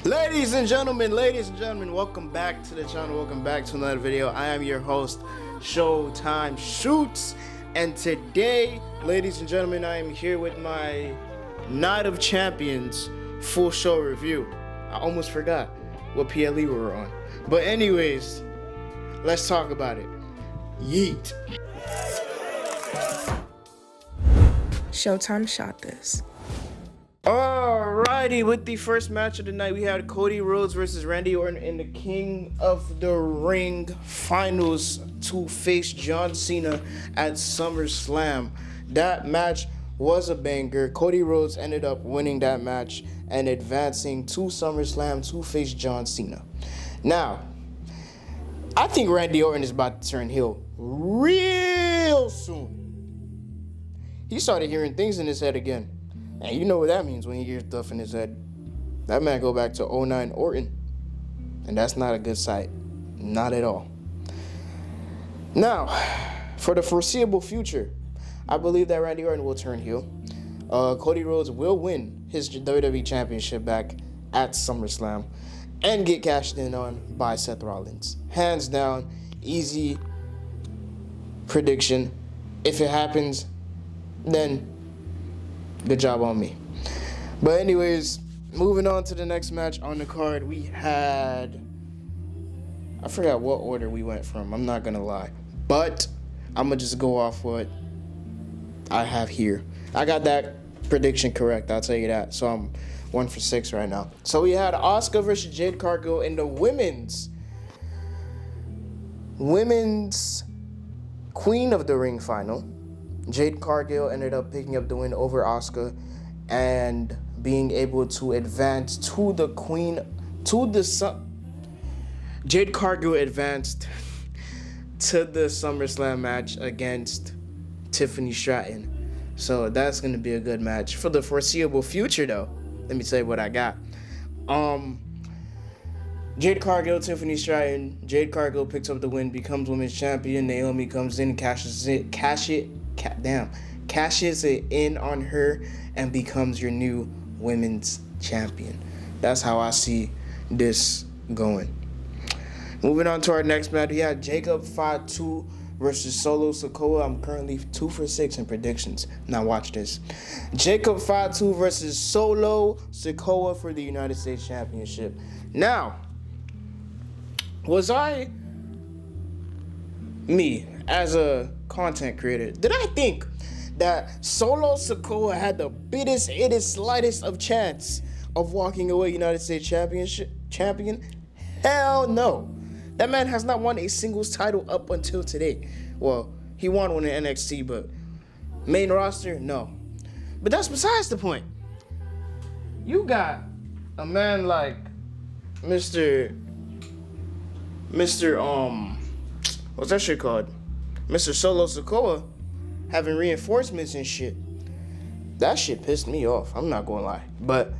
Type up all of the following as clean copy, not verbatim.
Ladies and gentlemen, welcome back to the channel. Welcome back to another video. I am your host, Showtime Shoots, and today, ladies and gentlemen, I am here with my Night of Champions full show review. I almost forgot what PLE we were on, but anyways, let's talk about it. Yeet. Showtime shot this. Alrighty, with the first match of the night, we had Cody Rhodes versus Randy Orton in the King of the Ring finals to face John Cena at SummerSlam. That match was a banger. Cody Rhodes ended up winning that match and advancing to SummerSlam to face John Cena. Now, I think Randy Orton is about to turn heel real soon. He started hearing things in his head again. And you know what that means when he hears stuff in his head. That man go back to 09 Orton. And that's not a good sight. Not at all. Now, for the foreseeable future, I believe that Randy Orton will turn heel. Cody Rhodes will win his WWE Championship back at SummerSlam and get cashed in on by Seth Rollins. Hands down, easy prediction. If it happens, then good job on me. But anyways, moving on to the next match on the card, we had, I forgot what order we went from, I'm not gonna lie, but I'm gonna just go off what I have here. I got that prediction correct, I'll tell you that. So I'm 1 for 6 right now. So we had Asuka versus Jade Cargill in the women's Queen of the Ring final. Jade Cargill ended up picking up the win over Asuka and being able to advance to the Jade Cargill advanced to the SummerSlam match against Tiffany Stratton. So that's going to be a good match for the foreseeable future, though. Let me tell you what I got. Jade Cargill, Tiffany Stratton. Jade Cargill picks up the win, becomes women's champion. Naomi comes in, cashes it in on her and becomes your new women's champion. That's how I see this going. Moving on to our next match, we had Jacob Fatu versus Solo Sikoa. I'm currently 2 for 6 in predictions. Now watch this. Jacob Fatu versus Solo Sikoa for the United States Championship. Now, was me as a content creator, did I think that Solo Sikoa had the slightest of chance of walking away United States champion? Hell no. That man has not won a singles title up until today. Well, he won one in NXT, but main roster, no. But that's besides the point. You got a man like Mr. What's that shit called? Mr. Solo Sikoa having reinforcements and shit. That shit pissed me off. I'm not gonna lie. But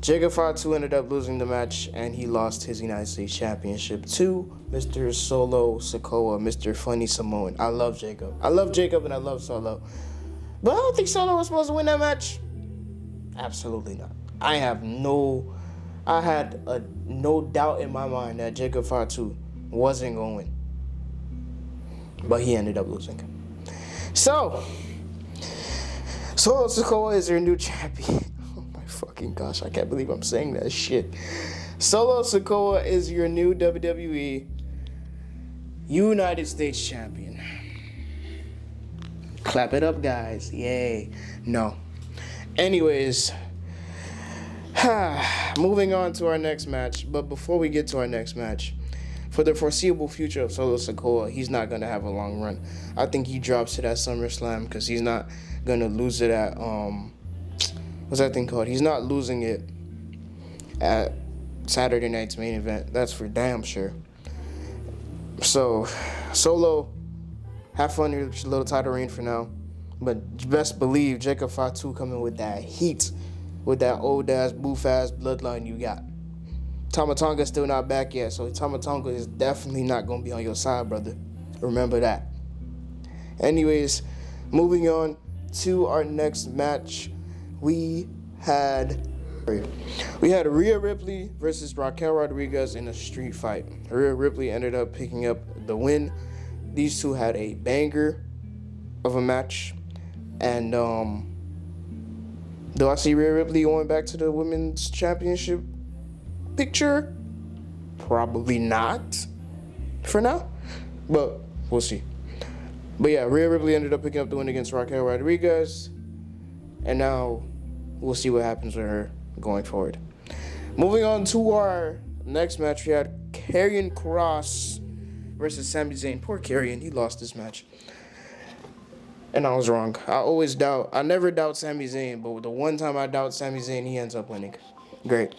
Jacob Fatu ended up losing the match and he lost his United States Championship to Mr. Solo Sikoa, Mr. Funny Samoan. I love Jacob and I love Solo. But I don't think Solo was supposed to win that match. Absolutely not. I had no doubt in my mind that Jacob Fatu wasn't going to win. But he ended up losing. So, Solo Sikoa is your new champion. Oh my fucking gosh, I can't believe I'm saying that shit. Solo Sikoa is your new WWE United States champion. Clap it up, guys. Yay. No. Anyways, moving on to our next match. But before we get to our next match, for the foreseeable future of Solo Sikoa, he's not going to have a long run. I think he drops it at SummerSlam because he's not going to lose it at, what's that thing called? He's not losing it at Saturday night's main event. That's for damn sure. So, Solo, have fun in your little title reign for now. But best believe Jacob Fatu coming with that heat, with that old-ass, boof-ass bloodline you got. Tama Tonga's still not back yet, so Tama Tonga is definitely not going to be on your side, brother. Remember that. Anyways, moving on to our next match, we had We had Rhea Ripley versus Raquel Rodriguez in a street fight. Rhea Ripley ended up picking up the win. These two had a banger of a match. And do I see Rhea Ripley going back to the women's championship picture? Probably not for now, but we'll see. But yeah, Rhea Ripley ended up picking up the win against Raquel Rodriguez. And now we'll see what happens with her going forward. Moving on to our next match, we had Karrion Kross versus Sami Zayn. Poor Karrion, he lost this match. And I was wrong. I never doubt Sami Zayn, but the one time I doubt Sami Zayn, he ends up winning. Great.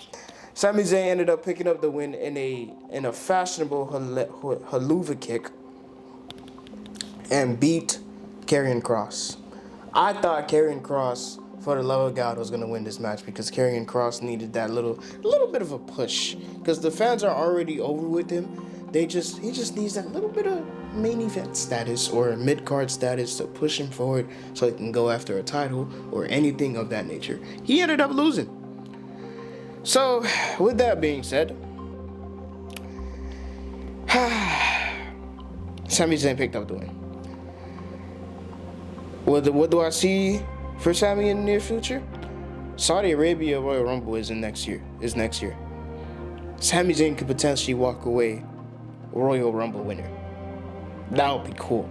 Sami Zayn ended up picking up the win in a fashionable haluva kick and beat Karrion Kross. I thought Karrion Kross, for the love of God, was gonna win this match because Karrion Kross needed that little bit of a push because the fans are already over with him. He just needs that little bit of main event status or mid-card status to push him forward so he can go after a title or anything of that nature. He ended up losing. So, with that being said, Sami Zayn picked up the win. What do I see for Sami in the near future? Saudi Arabia Royal Rumble is next year. Sami Zayn could potentially walk away Royal Rumble winner. That would be cool.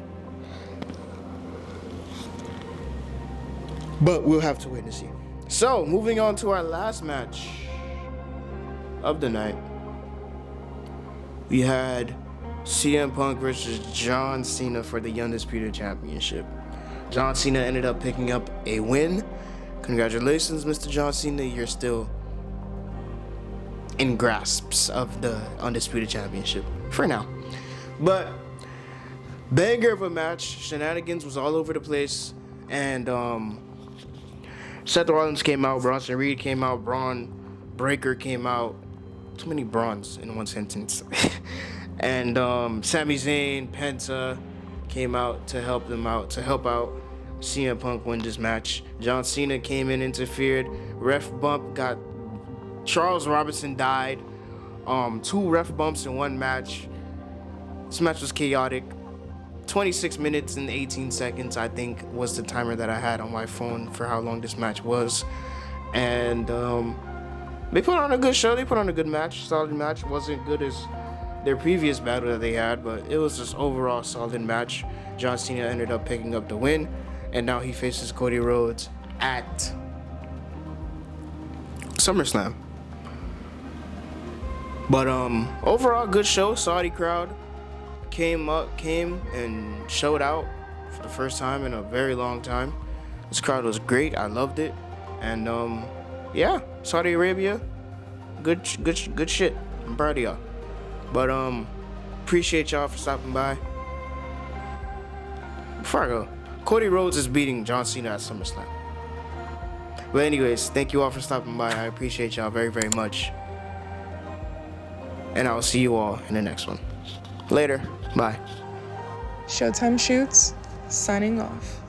But we'll have to wait and see. So, moving on to our last match of the night. We had CM Punk versus John Cena for the Undisputed Championship. John Cena ended up picking up a win. Congratulations, Mr. John Cena. You're still in grasps of the Undisputed Championship for now. But banger of a match. Shenanigans was all over the place. And Seth Rollins came out. Bronson Reed came out. Braun Breaker came out. Too many Brauns in one sentence. And Sami Zayn, Penta came out to help out CM Punk win this match. John Cena came in, interfered. Ref bump got Charles Robinson died. 2 ref bumps in one match. This match was chaotic. 26 minutes and 18 seconds, I think, was the timer that I had on my phone for how long this match was. And they put on a good show. They put on a good match. Solid match. Wasn't good as their previous battle that they had, but it was just overall solid match. John Cena ended up picking up the win, and now he faces Cody Rhodes at SummerSlam. But overall good show. Saudi crowd came and showed out for the first time in a very long time. This crowd was great. I loved it. And yeah, Saudi Arabia, good shit. I'm proud of y'all. But appreciate y'all for stopping by. Before I go, Cody Rhodes is beating John Cena at SummerSlam. But anyways, thank you all for stopping by. I appreciate y'all very, very much. And I'll see you all in the next one. Later. Bye. Showtime Shoots, signing off.